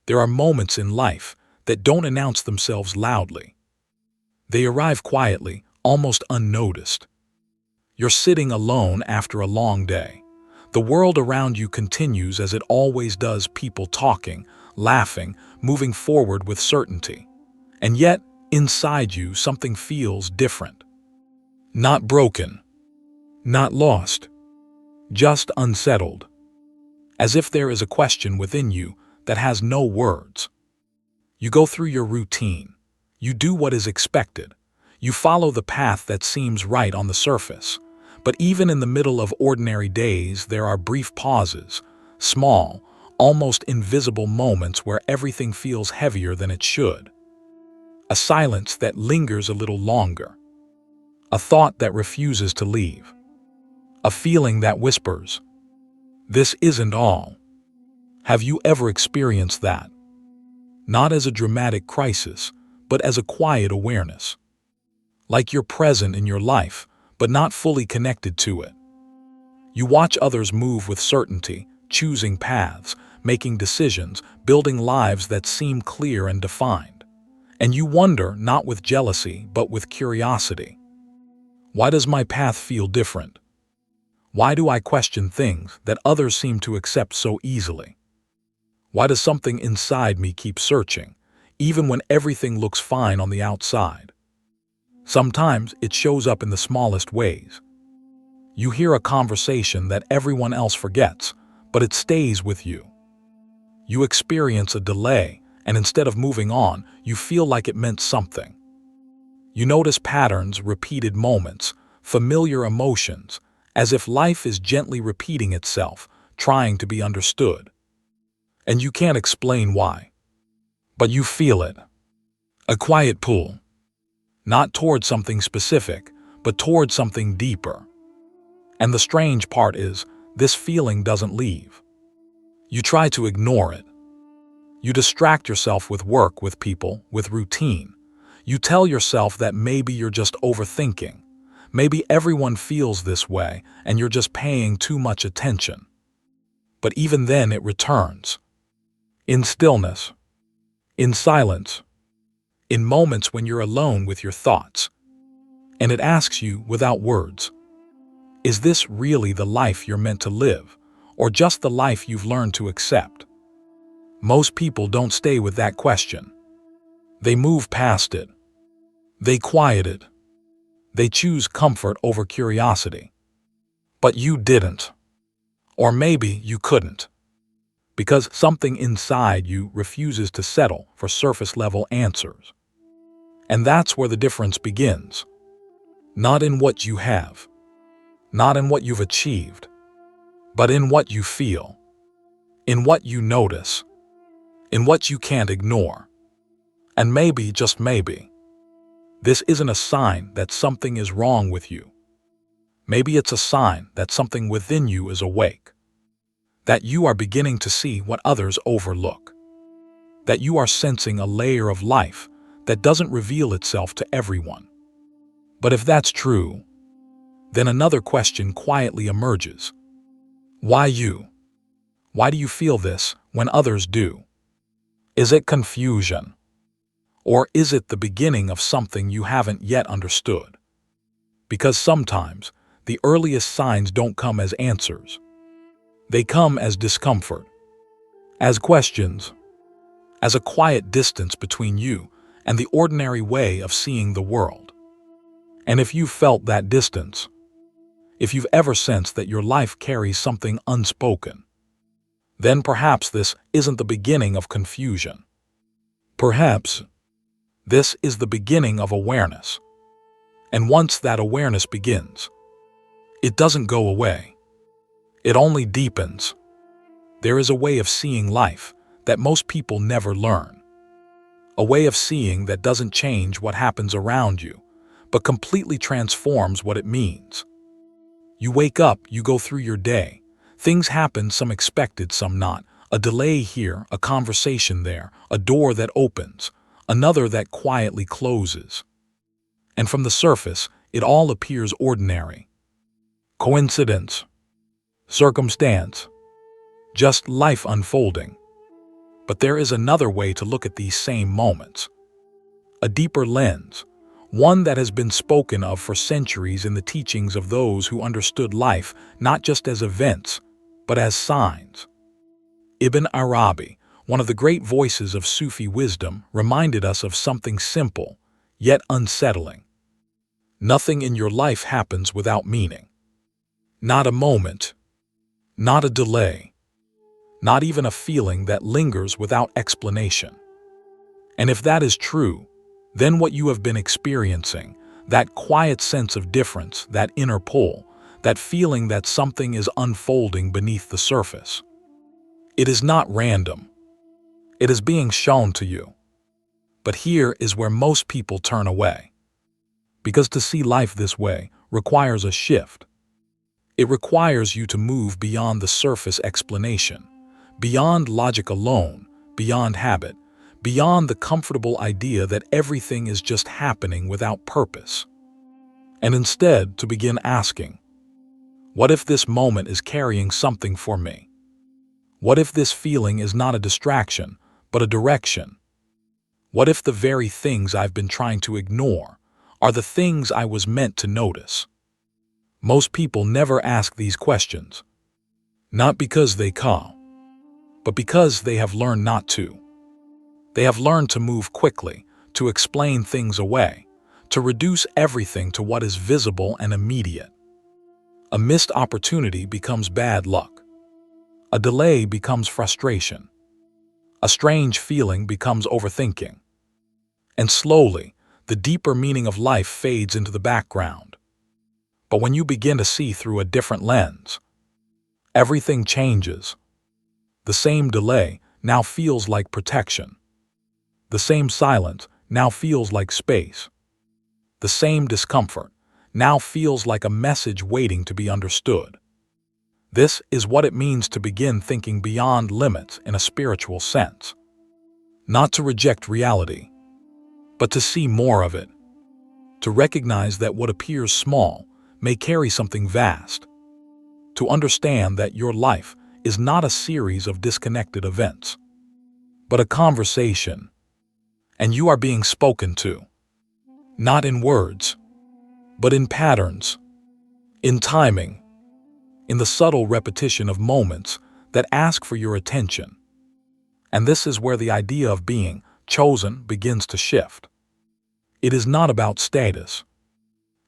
There are moments in life that don't announce themselves loudly. They arrive quietly, almost unnoticed. You're sitting alone after a long day. The world around you continues as it always does, people talking, laughing, moving forward with certainty. And yet, inside you, something feels different. Not broken, not lost, just unsettled. As if there is a question within you that has no words. You go through your routine. You do what is expected. You follow the path that seems right on the surface. But even in the middle of ordinary days, there are brief pauses, small, almost invisible moments where everything feels heavier than it should. A silence that lingers a little longer. A thought that refuses to leave. A feeling that whispers, "This isn't all." Have you ever experienced that? Not as a dramatic crisis, but as a quiet awareness. Like you're present in your life, but not fully connected to it. You watch others move with certainty, choosing paths, making decisions, building lives that seem clear and defined. And you wonder, not with jealousy, but with curiosity. Why does my path feel different? Why do I question things that others seem to accept so easily? Why does something inside me keep searching, even when everything looks fine on the outside? Sometimes it shows up in the smallest ways. You hear a conversation that everyone else forgets, but it stays with you. You experience a delay, and instead of moving on, you feel like it meant something. You notice patterns, repeated moments, familiar emotions, as if life is gently repeating itself, trying to be understood. And you can't explain why. But you feel it. A quiet pull. Not toward something specific, but toward something deeper. And the strange part is, this feeling doesn't leave. You try to ignore it. You distract yourself with work, with people, with routine. You tell yourself that maybe you're just overthinking. Maybe everyone feels this way, and you're just paying too much attention. But even then it returns. In stillness. In silence. In moments when you're alone with your thoughts. And it asks you, without words, is this really the life you're meant to live, or just the life you've learned to accept? Most people don't stay with that question. They move past it. They quiet it. They choose comfort over curiosity. But you didn't. Or maybe you couldn't. Because something inside you refuses to settle for surface-level answers. And that's where the difference begins. Not in what you have. Not in what you've achieved. But in what you feel. In what you notice. In what you can't ignore. And maybe, just maybe, this isn't a sign that something is wrong with you. Maybe it's a sign that something within you is awake. That you are beginning to see what others overlook. That you are sensing a layer of life that doesn't reveal itself to everyone. But if that's true, then another question quietly emerges. Why you? Why do you feel this when others do? Is it confusion? Or is it the beginning of something you haven't yet understood? Because sometimes the earliest signs don't come as answers. They come as discomfort, as questions, as a quiet distance between you and the ordinary way of seeing the world. And if you've felt that distance, if you've ever sensed that your life carries something unspoken, then perhaps this isn't the beginning of confusion. Perhaps this is the beginning of awareness. And once that awareness begins, it doesn't go away. It only deepens. There is a way of seeing life that most people never learn. A way of seeing that doesn't change what happens around you, but completely transforms what it means. You wake up, you go through your day. Things happen, some expected, some not. A delay here, a conversation there, a door that opens, another that quietly closes. And from the surface, it all appears ordinary. Coincidence. Circumstance. Just life unfolding. But there is another way to look at these same moments. A deeper lens, one that has been spoken of for centuries in the teachings of those who understood life not just as events, but as signs. Ibn Arabi, one of the great voices of Sufi wisdom, reminded us of something simple, yet unsettling. Nothing in your life happens without meaning. Not a moment, not a delay, not even a feeling that lingers without explanation. And if that is true, then what you have been experiencing, that quiet sense of difference, that inner pull, that feeling that something is unfolding beneath the surface, it is not random. It is being shown to you. But here is where most people turn away. Because to see life this way requires a shift. It requires you to move beyond the surface explanation, beyond logic alone, beyond habit, beyond the comfortable idea that everything is just happening without purpose. And instead to begin asking, what if this moment is carrying something for me? What if this feeling is not a distraction, but a direction? What if the very things I've been trying to ignore are the things I was meant to notice? Most people never ask these questions, not because they can't, but because they have learned not to. They have learned to move quickly, to explain things away, to reduce everything to what is visible and immediate. A missed opportunity becomes bad luck. A delay becomes frustration. A strange feeling becomes overthinking. And slowly, the deeper meaning of life fades into the background. But when you begin to see through a different lens, everything changes. The same delay now feels like protection. The same silence now feels like space. The same discomfort now feels like a message waiting to be understood. This is what it means to begin thinking beyond limits in a spiritual sense. Not to reject reality, but to see more of it. To recognize that what appears small may carry something vast. To understand that your life is not a series of disconnected events, but a conversation. And you are being spoken to. Not in words, but in patterns, in timing, in the subtle repetition of moments that ask for your attention. And this is where the idea of being chosen begins to shift. It is not about status.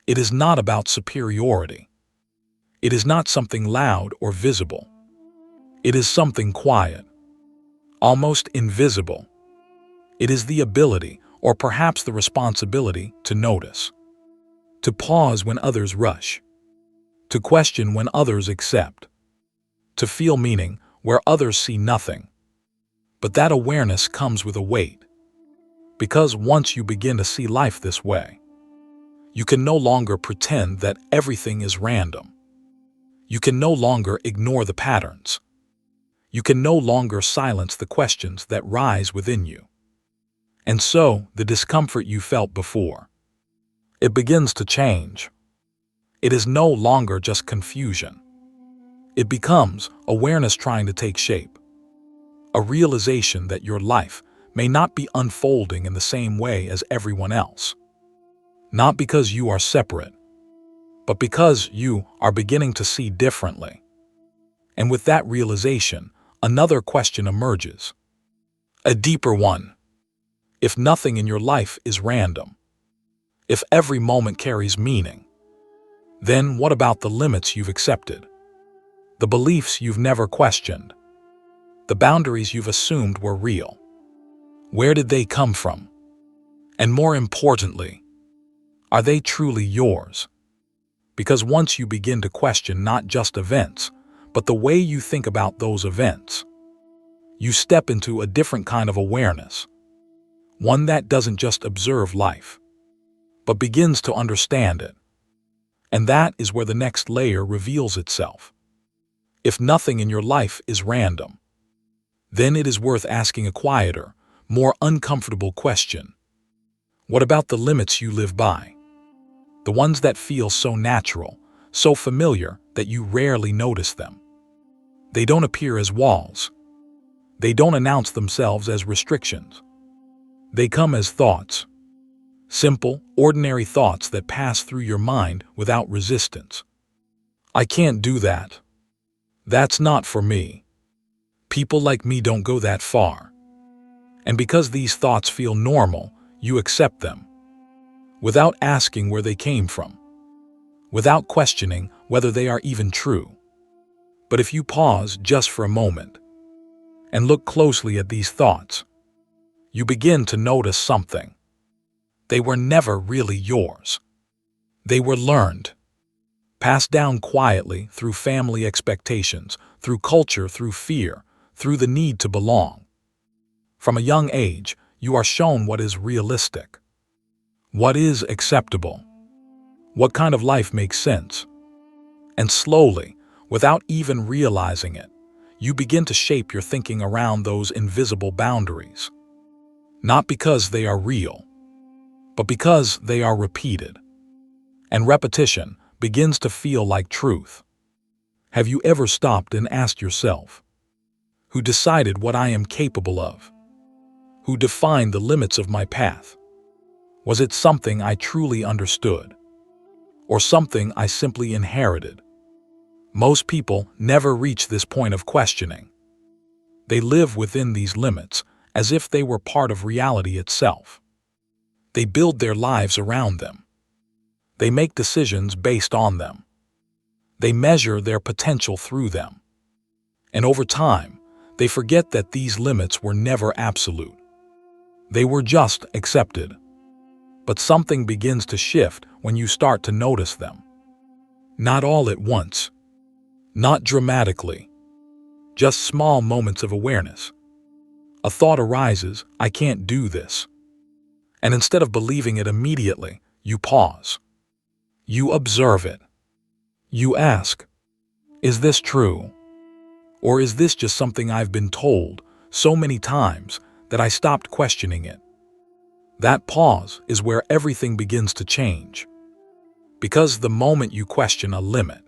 It is not about superiority. It is not something loud or visible. It is something quiet, almost invisible. It is the ability, or perhaps the responsibility, to notice. To pause when others rush. To question when others accept. To feel meaning where others see nothing. But that awareness comes with a weight. Because once you begin to see life this way, you can no longer pretend that everything is random. You can no longer ignore the patterns. You can no longer silence the questions that rise within you. And so, the discomfort you felt before, it begins to change. It is no longer just confusion. It becomes awareness trying to take shape. A realization that your life may not be unfolding in the same way as everyone else. Not because you are separate, but because you are beginning to see differently. And with that realization, another question emerges. A deeper one. If nothing in your life is random, if every moment carries meaning, then what about the limits you've accepted? The beliefs you've never questioned? The boundaries you've assumed were real? Where did they come from? And more importantly, are they truly yours? Because once you begin to question not just events, but the way you think about those events, you step into a different kind of awareness. One that doesn't just observe life, but begins to understand it. And that is where the next layer reveals itself. If nothing in your life is random, then it is worth asking a quieter, more uncomfortable question. What about the limits you live by? The ones that feel so natural, so familiar that you rarely notice them. They don't appear as walls. They don't announce themselves as restrictions. They come as thoughts. Simple, ordinary thoughts that pass through your mind without resistance. I can't do that. That's not for me. People like me don't go that far. And because these thoughts feel normal, you accept them, without asking where they came from, without questioning whether they are even true. But if you pause just for a moment and look closely at these thoughts, you begin to notice something. They were never really yours. They were learned, passed down quietly through family expectations, through culture, through fear, through the need to belong. From a young age, you are shown what is realistic, what is acceptable, what kind of life makes sense. And slowly, without even realizing it, you begin to shape your thinking around those invisible boundaries. Not because they are real, but because they are repeated. And repetition begins to feel like truth. Have you ever stopped and asked yourself, who decided what I am capable of? Who defined the limits of my path? Was it something I truly understood, or something I simply inherited? Most people never reach this point of questioning. They live within these limits as if they were part of reality itself. They build their lives around them. They make decisions based on them. They measure their potential through them. And over time, they forget that these limits were never absolute. They were just accepted. But something begins to shift when you start to notice them. Not all at once. Not dramatically. Just small moments of awareness. A thought arises, I can't do this. And instead of believing it immediately, you pause. You observe it. You ask, is this true? Or is this just something I've been told so many times that I stopped questioning it? That pause is where everything begins to change. Because the moment you question a limit,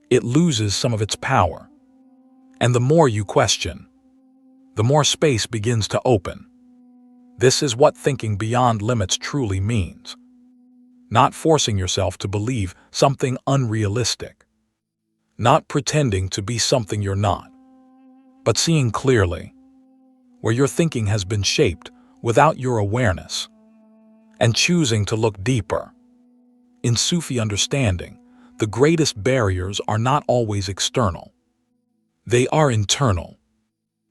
it loses some of its power. And the more you question, the more space begins to open. This is what thinking beyond limits truly means. Not forcing yourself to believe something unrealistic. Not pretending to be something you're not. But seeing clearly where your thinking has been shaped without your awareness. And choosing to look deeper. In Sufi understanding, the greatest barriers are not always external. They are internal,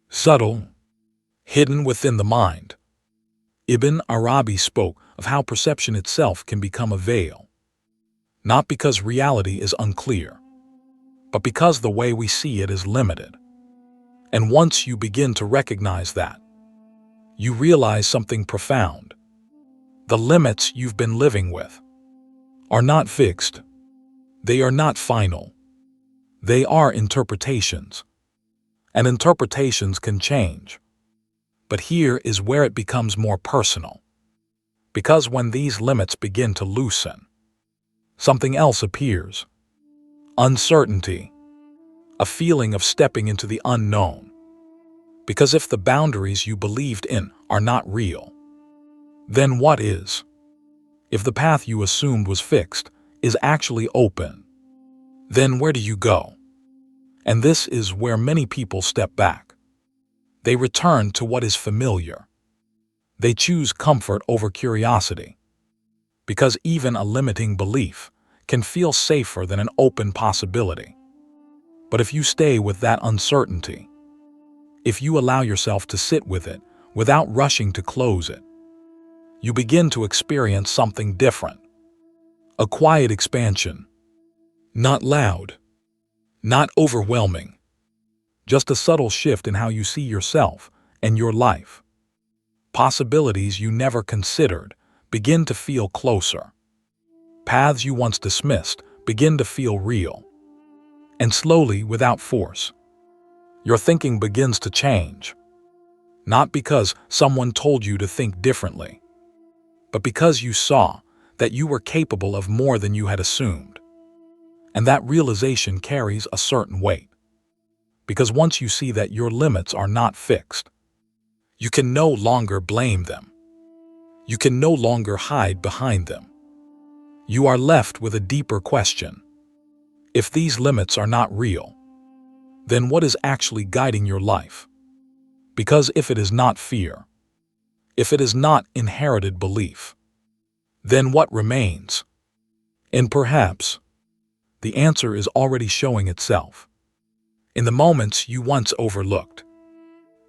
subtle, hidden within the mind. Ibn Arabi spoke of how perception itself can become a veil. Not because reality is unclear, but because the way we see it is limited. And once you begin to recognize that, you realize something profound. The limits you've been living with are not fixed. They are not final. They are interpretations. And interpretations can change. But here is where it becomes more personal. Because when these limits begin to loosen, something else appears. Uncertainty. A feeling of stepping into the unknown. Because if the boundaries you believed in are not real, then what is? If the path you assumed was fixed is actually open, then where do you go? And this is where many people step back. They return to what is familiar. They choose comfort over curiosity. Because even a limiting belief can feel safer than an open possibility. But if you stay with that uncertainty, if you allow yourself to sit with it without rushing to close it, you begin to experience something different. A quiet expansion. Not loud. Not overwhelming. Just a subtle shift in how you see yourself and your life. Possibilities you never considered begin to feel closer. Paths you once dismissed begin to feel real. And slowly, without force, your thinking begins to change. Not because someone told you to think differently, but because you saw that you were capable of more than you had assumed. And that realization carries a certain weight. Because once you see that your limits are not fixed, you can no longer blame them. You can no longer hide behind them. You are left with a deeper question. If these limits are not real, then what is actually guiding your life? Because if it is not fear, if it is not inherited belief, then what remains? And perhaps the answer is already showing itself in the moments you once overlooked.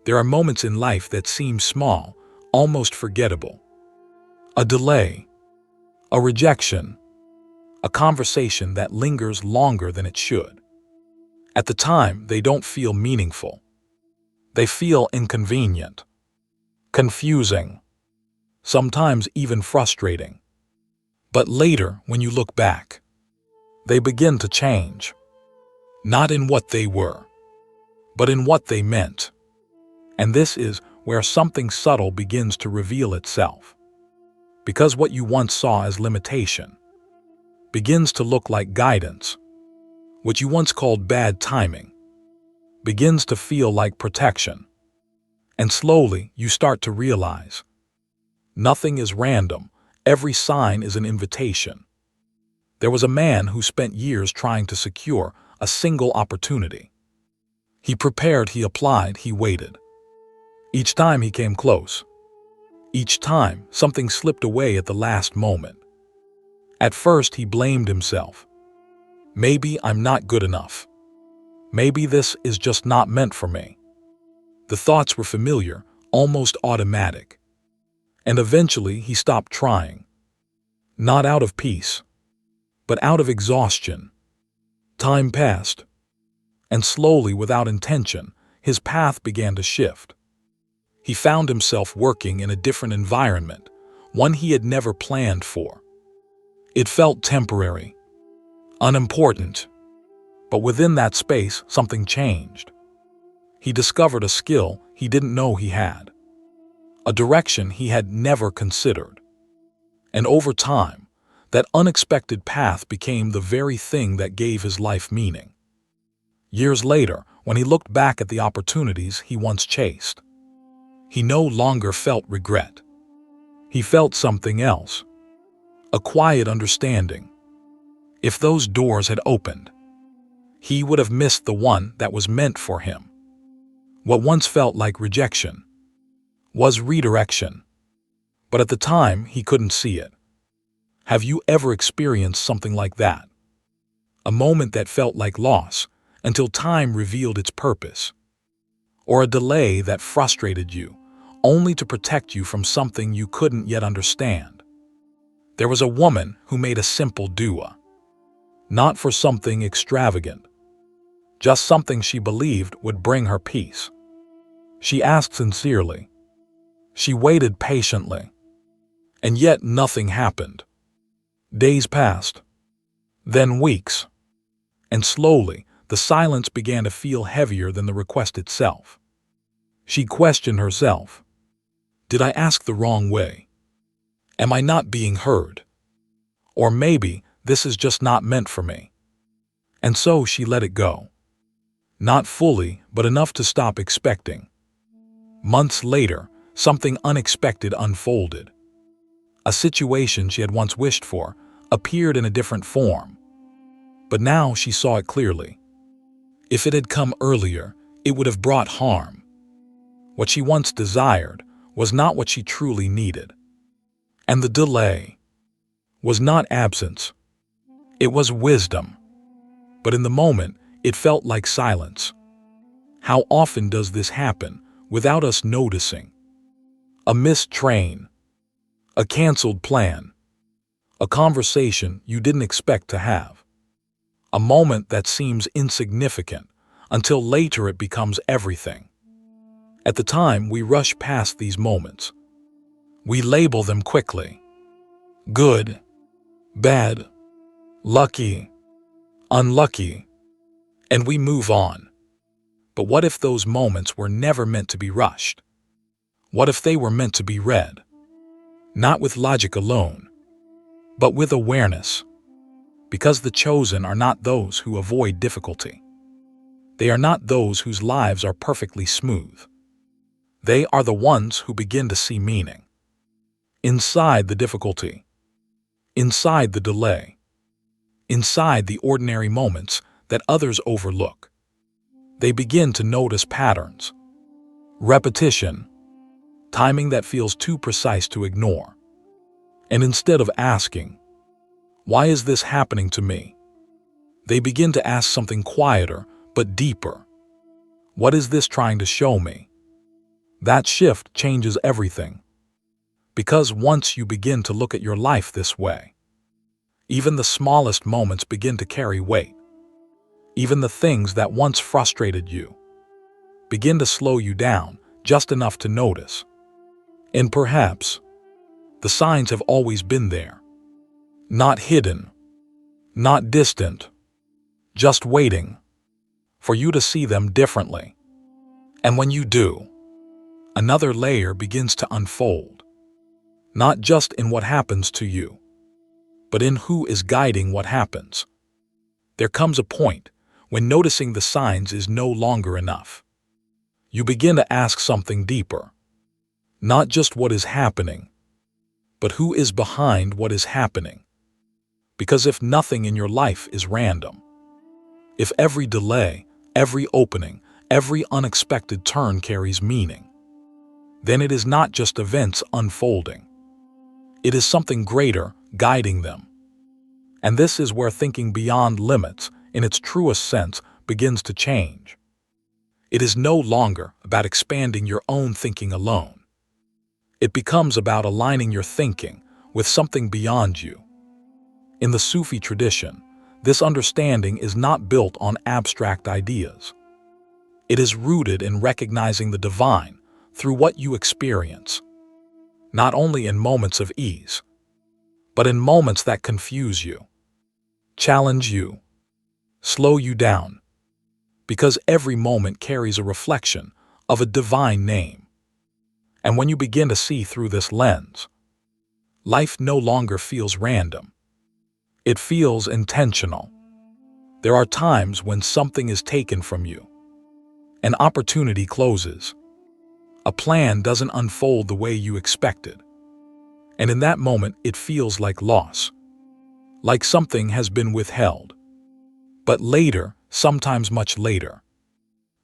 There are moments in life that seem small, almost forgettable. A delay, a rejection, a conversation that lingers longer than it should. At the time, they don't feel meaningful. They feel inconvenient, confusing, sometimes even frustrating. But later, when you look back, they begin to change. Not in what they were, but in what they meant. And this is where something subtle begins to reveal itself. Because what you once saw as limitation begins to look like guidance. What you once called bad timing begins to feel like protection. And slowly you start to realize nothing is random. Every sign is an invitation. There was a man who spent years trying to secure a single opportunity. He prepared, he applied, he waited. Each time he came close. Each time something slipped away at the last moment. At first he blamed himself. Maybe I'm not good enough. Maybe this is just not meant for me. The thoughts were familiar, almost automatic. And eventually he stopped trying. Not out of peace, but out of exhaustion. Time passed, and slowly, without intention, his path began to shift. He found himself working in a different environment, one he had never planned for. It felt temporary, unimportant, but within that space, something changed. He discovered a skill he didn't know he had, a direction he had never considered. And over time, that unexpected path became the very thing that gave his life meaning. Years later, when he looked back at the opportunities he once chased, he no longer felt regret. He felt something else, a quiet understanding. If those doors had opened, he would have missed the one that was meant for him. What once felt like rejection was redirection, but at the time he couldn't see it. Have you ever experienced something like that? A moment that felt like loss until time revealed its purpose, or a delay that frustrated you only to protect you from something you couldn't yet understand. There was a woman who made a simple dua, not for something extravagant, just something she believed would bring her peace. She asked sincerely. She waited patiently, and yet nothing happened. Days passed, then weeks, and slowly the silence began to feel heavier than the request itself. She questioned herself. Did I ask the wrong way? Am I not being heard? Or maybe this is just not meant for me. And so she let it go. Not fully, but enough to stop expecting. Months later, something unexpected unfolded. A situation she had once wished for appeared in a different form. But now she saw it clearly. If it had come earlier, it would have brought harm. What she once desired was not what she truly needed. And the delay was not absence. It was wisdom. But in the moment, it felt like silence. How often does this happen without us noticing? A missed train, a canceled plan, a conversation you didn't expect to have. A moment that seems insignificant until later it becomes everything. At the time, we rush past these moments. We label them quickly. Good, bad, lucky, unlucky, and we move on. But what if those moments were never meant to be rushed? What if they were meant to be read? Not with logic alone, but with awareness. Because the chosen are not those who avoid difficulty. They are not those whose lives are perfectly smooth. They are the ones who begin to see meaning. Inside the difficulty, inside the delay, inside the ordinary moments that others overlook. They begin to notice patterns, repetition, timing that feels too precise to ignore. And instead of asking, "Why is this happening to me?" they begin to ask something quieter but deeper. "What is this trying to show me?" That shift changes everything. Because once you begin to look at your life this way, even the smallest moments begin to carry weight. Even the things that once frustrated you begin to slow you down just enough to notice. And perhaps the signs have always been there. Not hidden, not distant, just waiting for you to see them differently. And when you do, another layer begins to unfold, not just in what happens to you, but in who is guiding what happens. There comes a point when noticing the signs is no longer enough. You begin to ask something deeper, not just what is happening, but who is behind what is happening. Because if nothing in your life is random, if every delay, every opening, every unexpected turn carries meaning, then it is not just events unfolding. It is something greater guiding them. And this is where thinking beyond limits, in its truest sense, begins to change. It is no longer about expanding your own thinking alone. It becomes about aligning your thinking with something beyond you. In the Sufi tradition, this understanding is not built on abstract ideas. It is rooted in recognizing the divine through what you experience, not only in moments of ease, but in moments that confuse you, challenge you, slow you down, because every moment carries a reflection of a divine name. And when you begin to see through this lens, life no longer feels random. It feels intentional. There are times when something is taken from you. An opportunity closes. A plan doesn't unfold the way you expected. And in that moment, it feels like loss, like something has been withheld. But later, sometimes much later,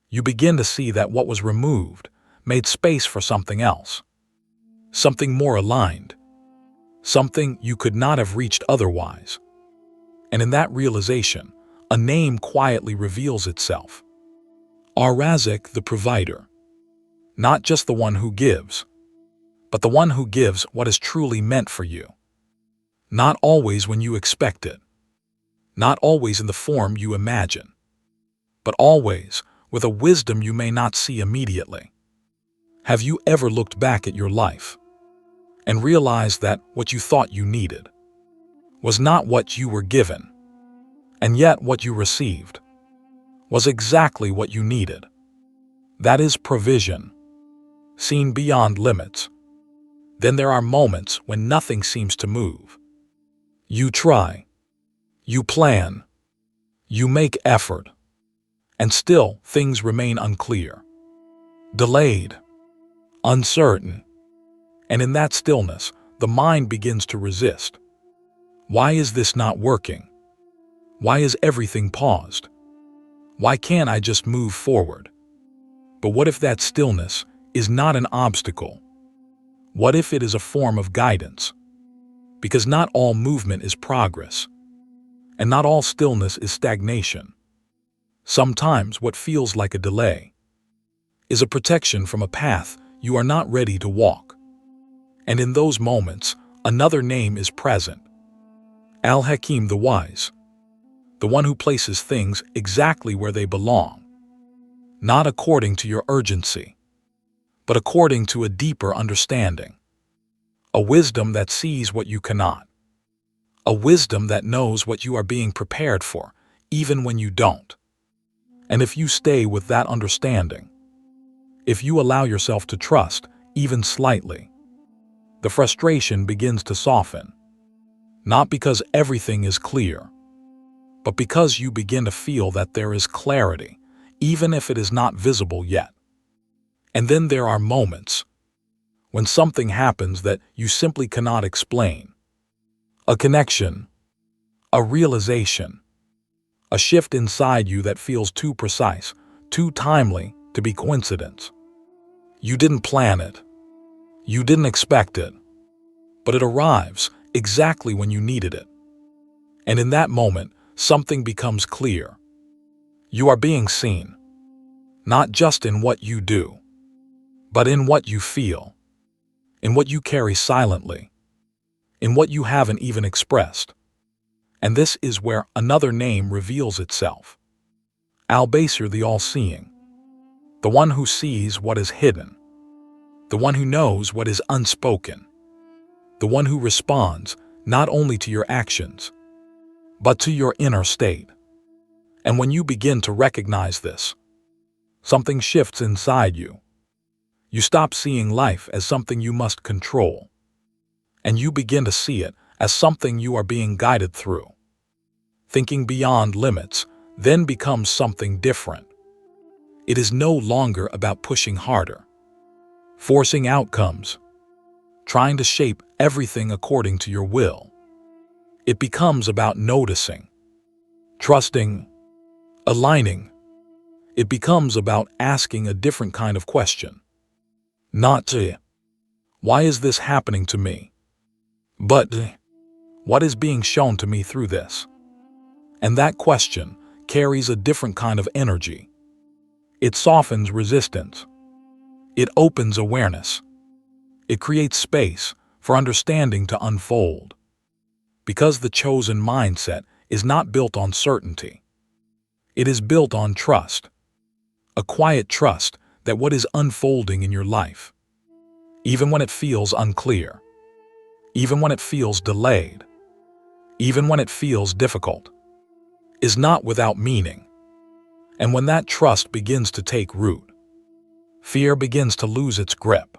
you begin to see that what was removed made space for something else, something more aligned, something you could not have reached otherwise. And in that realization, a name quietly reveals itself. Ar-Razik, the provider. Not just the one who gives, but the one who gives what is truly meant for you. Not always when you expect it. Not always in the form you imagine. But always with a wisdom you may not see immediately. Have you ever looked back at your life and realized that what you thought you needed was not what you were given, and yet what you received was exactly what you needed? That is provision, seen beyond limits. Then there are moments when nothing seems to move. You try, you plan, you make effort, and still things remain unclear, delayed, uncertain. And in that stillness, the mind begins to resist. Why is this not working? Why is everything paused? Why can't I just move forward? But what if that stillness is not an obstacle? What if it is a form of guidance? Because not all movement is progress, and not all stillness is stagnation. Sometimes what feels like a delay is a protection from a path you are not ready to walk. And in those moments, another name is present. Al-Hakim, the wise, the one who places things exactly where they belong, not according to your urgency, but according to a deeper understanding. A wisdom that sees what you cannot. A wisdom that knows what you are being prepared for, even when you don't. And if you stay with that understanding, if you allow yourself to trust, even slightly, the frustration begins to soften. Not because everything is clear, but because you begin to feel that there is clarity even if it is not visible yet. And then there are moments when something happens that you simply cannot explain. A connection, a realization, a shift inside you that feels too precise, too timely to be coincidence. You didn't plan it. You didn't expect it. But it arrives exactly when you needed it. And in that moment, something becomes clear. You are being seen, not just in what you do, but in what you feel, in what you carry silently, in what you haven't even expressed. And this is where another name reveals itself. Al-Basir, the all-seeing, the one who sees what is hidden, the one who knows what is unspoken, the one who responds not only to your actions, but to your inner state. And when you begin to recognize this, something shifts inside you. You stop seeing life as something you must control, and you begin to see it as something you are being guided through. Thinking beyond limits then becomes something different. It is no longer about pushing harder, forcing outcomes, trying to shape everything according to your will. It becomes about noticing, trusting, aligning. It becomes about asking a different kind of question. Not to, why is this happening to me? But, what is being shown to me through this? And that question carries a different kind of energy. It softens resistance. It opens awareness. It creates space for understanding to unfold. Because the chosen mindset is not built on certainty. It is built on trust. A quiet trust that what is unfolding in your life, even when it feels unclear, even when it feels delayed, even when it feels difficult, is not without meaning. And when that trust begins to take root, fear begins to lose its grip.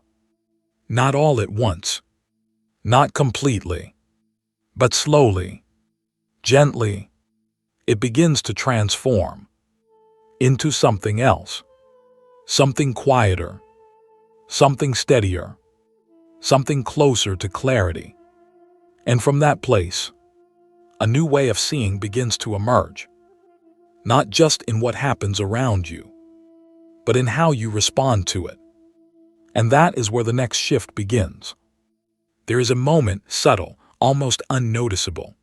Not all at once, not completely, but slowly, gently, it begins to transform into something else, something quieter, something steadier, something closer to clarity. And from that place, a new way of seeing begins to emerge, not just in what happens around you, but in how you respond to it. And that is where the next shift begins. There is a moment, subtle, almost unnoticeable,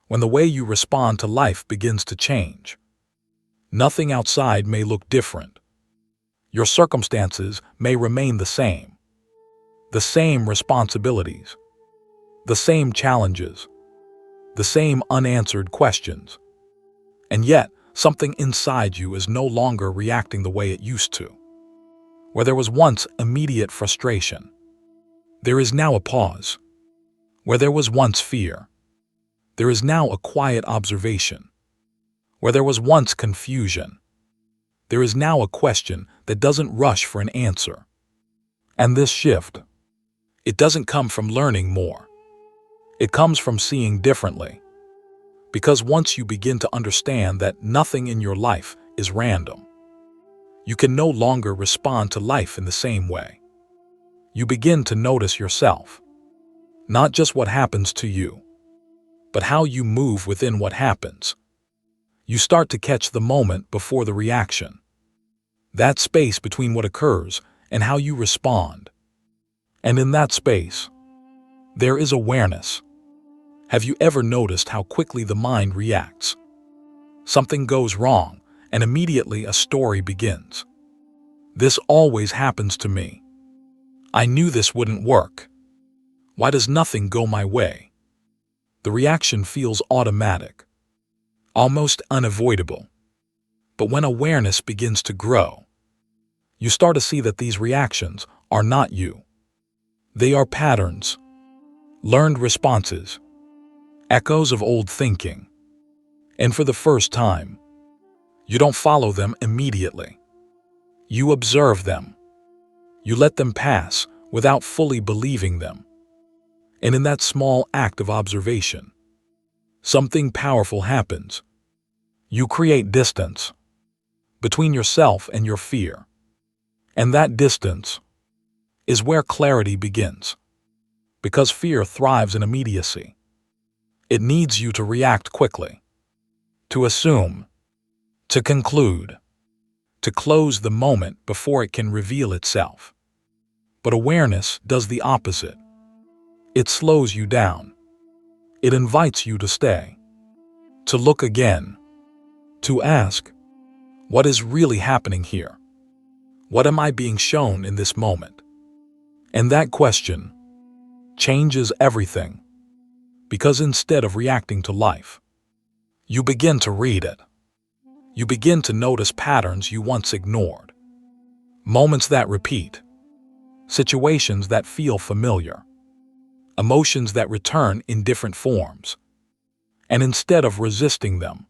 when the way you respond to life begins to change. Nothing outside may look different. Your circumstances may remain the same responsibilities, the same challenges, the same unanswered questions. And yet, something inside you is no longer reacting the way it used to. Where there was once immediate frustration, there is now a pause. Where there was once fear, there is now a quiet observation. Where there was once confusion, there is now a question that doesn't rush for an answer. And this shift, it doesn't come from learning more. It comes from seeing differently. Because once you begin to understand that nothing in your life is random, you can no longer respond to life in the same way. You begin to notice yourself. Not just what happens to you, but how you move within what happens. You start to catch the moment before the reaction. That space between what occurs and how you respond. And in that space, there is awareness. Have you ever noticed how quickly the mind reacts? Something goes wrong, and immediately a story begins. This always happens to me. I knew this wouldn't work. Why does nothing go my way? The reaction feels automatic, almost unavoidable. But when awareness begins to grow, you start to see that these reactions are not you. They are patterns, learned responses, echoes of old thinking. And for the first time, you don't follow them immediately. You observe them. You let them pass without fully believing them. And in that small act of observation, something powerful happens. You create distance between yourself and your fear. And that distance is where clarity begins. Because fear thrives in immediacy. It needs you to react quickly, to assume, to conclude, to close the moment before it can reveal itself. But awareness does the opposite. It slows you down. It invites you to stay, to look again, to ask, what is really happening here? What am I being shown in this moment? And that question changes everything, because instead of reacting to life, you begin to read it. You begin to notice patterns you once ignored, moments that repeat, situations that feel familiar, emotions that return in different forms. And instead of resisting them,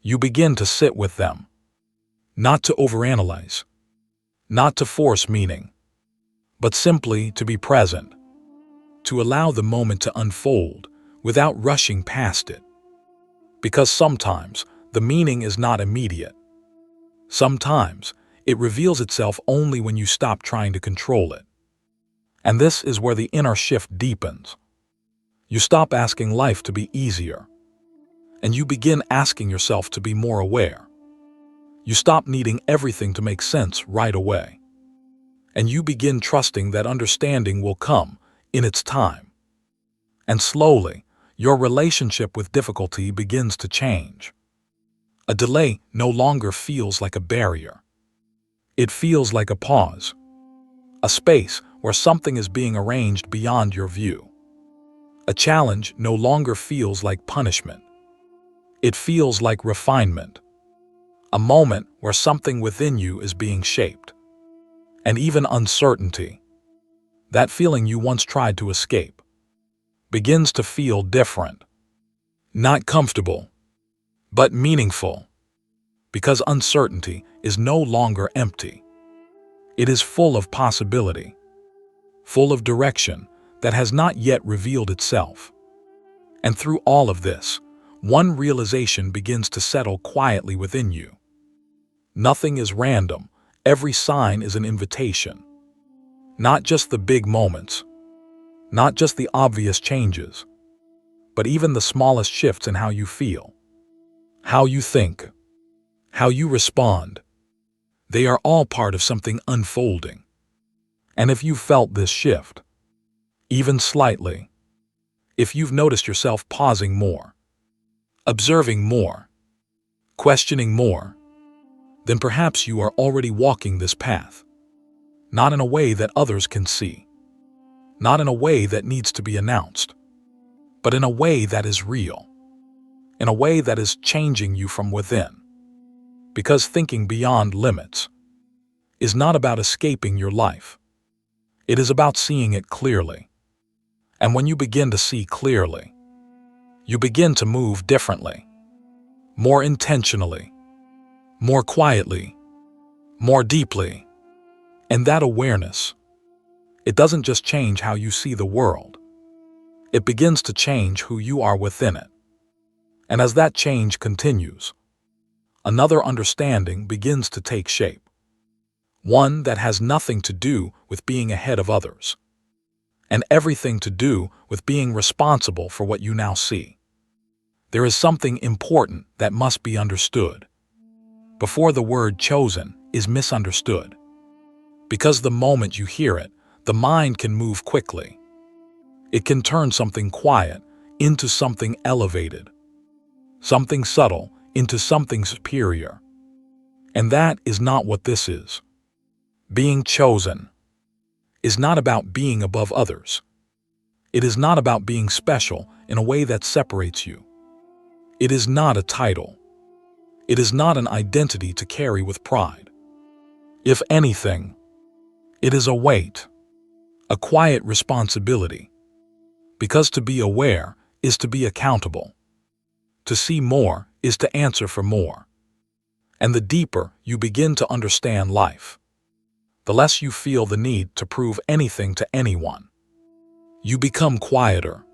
you begin to sit with them, not to overanalyze, not to force meaning, but simply to be present, to allow the moment to unfold without rushing past it. Because sometimes the meaning is not immediate. Sometimes it reveals itself only when you stop trying to control it. And this is where the inner shift deepens. You stop asking life to be easier, and you begin asking yourself to be more aware. You stop needing everything to make sense right away, and you begin trusting that understanding will come in its time. And slowly, your relationship with difficulty begins to change. A delay no longer feels like a barrier. It feels like a pause, a space where something is being arranged beyond your view. A challenge no longer feels like punishment. It feels like refinement, a moment where something within you is being shaped. And even uncertainty, that feeling you once tried to escape, begins to feel different. Not comfortable, but meaningful. Because uncertainty is no longer empty. It is full of possibility, full of direction that has not yet revealed itself. And through all of this, one realization begins to settle quietly within you. Nothing is random. Every sign is an invitation. Not just the big moments, not just the obvious changes, but even the smallest shifts in how you feel, how you think, how you respond. They are all part of something unfolding. And if you've felt this shift, even slightly, if you've noticed yourself pausing more, observing more, questioning more, then perhaps you are already walking this path. Not in a way that others can see, not in a way that needs to be announced, but in a way that is real, in a way that is changing you from within. Because thinking beyond limits is not about escaping your life. It is about seeing it clearly. And when you begin to see clearly, you begin to move differently, more intentionally, more quietly, more deeply. And that awareness, it doesn't just change how you see the world. It begins to change who you are within it. And as that change continues, another understanding begins to take shape. One that has nothing to do with being ahead of others, and everything to do with being responsible for what you now see. There is something important that must be understood before the word chosen is misunderstood. Because the moment you hear it, the mind can move quickly. It can turn something quiet into something elevated, something subtle into something superior. And that is not what this is. Being chosen is not about being above others. It is not about being special in a way that separates you. It is not a title. It is not an identity to carry with pride. If anything, it is a weight, a quiet responsibility. Because to be aware is to be accountable. To see more is to answer for more. And the deeper you begin to understand life, the less you feel the need to prove anything to anyone. You become quieter,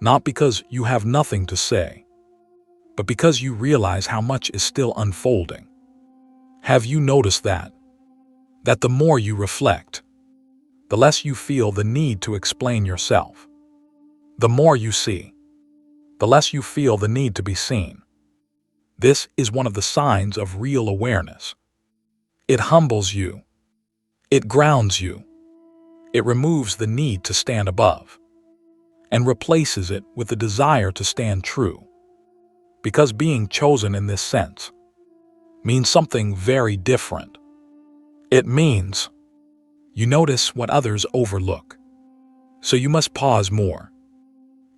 not because you have nothing to say, but because you realize how much is still unfolding. Have you noticed that? That the more you reflect, the less you feel the need to explain yourself. The more you see, the less you feel the need to be seen. This is one of the signs of real awareness. It humbles you. It grounds you. It removes the need to stand above and replaces it with the desire to stand true. Because being chosen in this sense means something very different. It means you notice what others overlook, so you must pause more.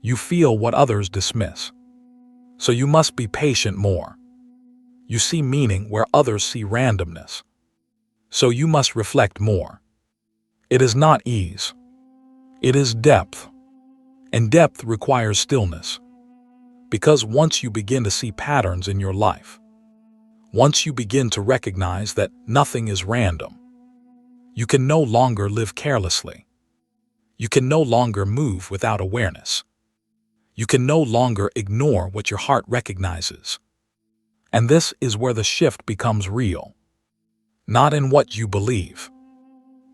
You feel what others dismiss, so you must be patient more. You see meaning where others see randomness, so you must reflect more. It is not ease. It is depth. And depth requires stillness. Because once you begin to see patterns in your life, once you begin to recognize that nothing is random, you can no longer live carelessly. You can no longer move without awareness. You can no longer ignore what your heart recognizes. And this is where the shift becomes real. Not in what you believe,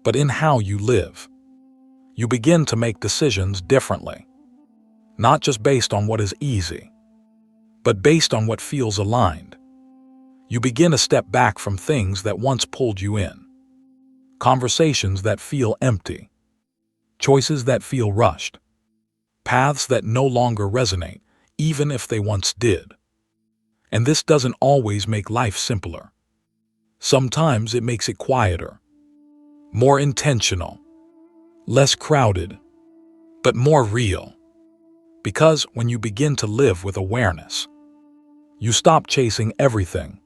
but in how you live. You begin to make decisions differently. Not just based on what is easy, but based on what feels aligned. You begin to step back from things that once pulled you in. Conversations that feel empty. Choices that feel rushed. Paths that no longer resonate, even if they once did. And this doesn't always make life simpler. Sometimes it makes it quieter, more intentional, less crowded, but more real. Because when you begin to live with awareness, you stop chasing everything,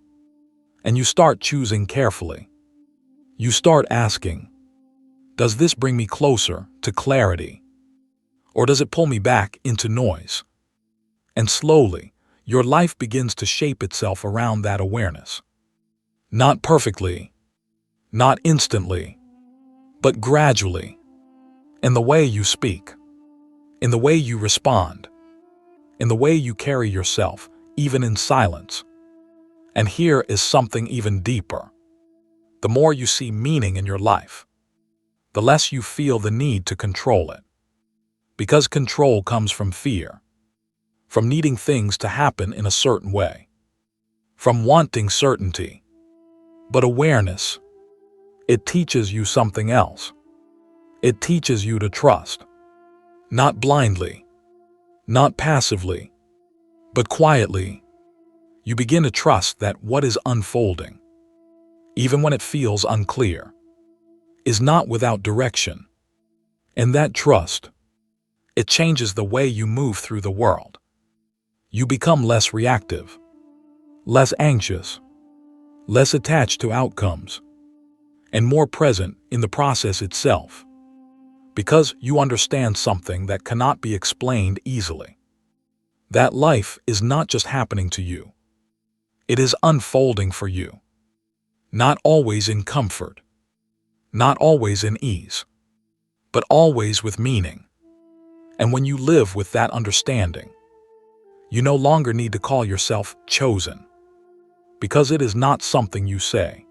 and you start choosing carefully. You start asking, does this bring me closer to clarity? Or does it pull me back into noise? And slowly, your life begins to shape itself around that awareness. Not perfectly, not instantly, but gradually. In the way you speak, in the way you respond, in the way you carry yourself, even in silence. And here is something even deeper. The more you see meaning in your life, the less you feel the need to control it. Because control comes from fear, from needing things to happen in a certain way, from wanting certainty. But awareness, it teaches you something else. It teaches you to trust. Not blindly, not passively, but quietly. You begin to trust that what is unfolding, even when it feels unclear, is not without direction. And that trust, it changes the way you move through the world. You become less reactive, less anxious, less attached to outcomes, and more present in the process itself. Because you understand something that cannot be explained easily. That life is not just happening to you. It is unfolding for you. Not always in comfort, not always in ease, but always with meaning. And when you live with that understanding, you no longer need to call yourself chosen, because it is not something you say.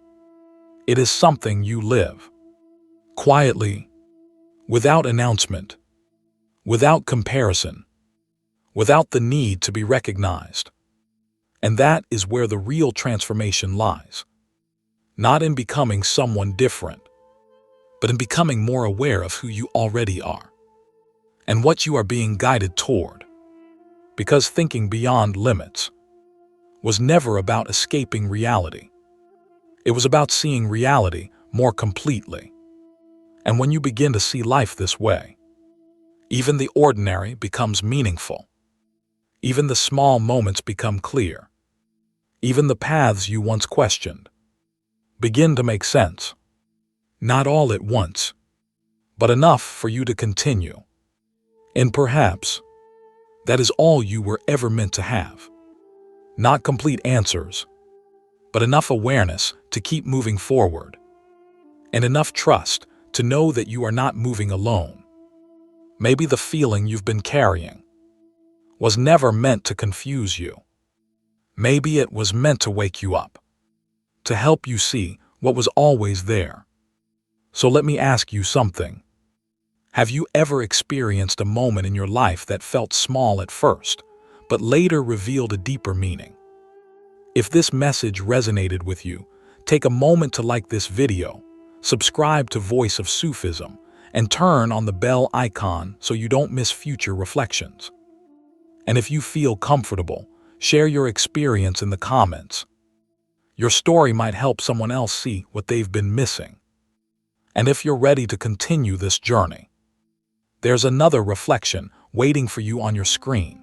It is something you live. Quietly, without announcement, without comparison, without the need to be recognized. And that is where the real transformation lies. Not in becoming someone different, but in becoming more aware of who you already are and what you are being guided toward. Because thinking beyond limits was never about escaping reality. It was about seeing reality more completely. And when you begin to see life this way, even the ordinary becomes meaningful. Even the small moments become clear. Even the paths you once questioned begin to make sense. Not all at once, but enough for you to continue. And perhaps that is all you were ever meant to have. Not complete answers, but enough awareness to keep moving forward, and enough trust to know that you are not moving alone. Maybe the feeling you've been carrying was never meant to confuse you. Maybe it was meant to wake you up. to help you see what was always there. So let me ask you something. Have you ever experienced a moment in your life that felt small at first, but later revealed a deeper meaning? If this message resonated with you, take a moment to like this video, subscribe to Voice of Sufism, and turn on the bell icon so you don't miss future reflections. And if you feel comfortable, share your experience in the comments. Your story might help someone else see what they've been missing. And if you're ready to continue this journey, there's another reflection waiting for you on your screen.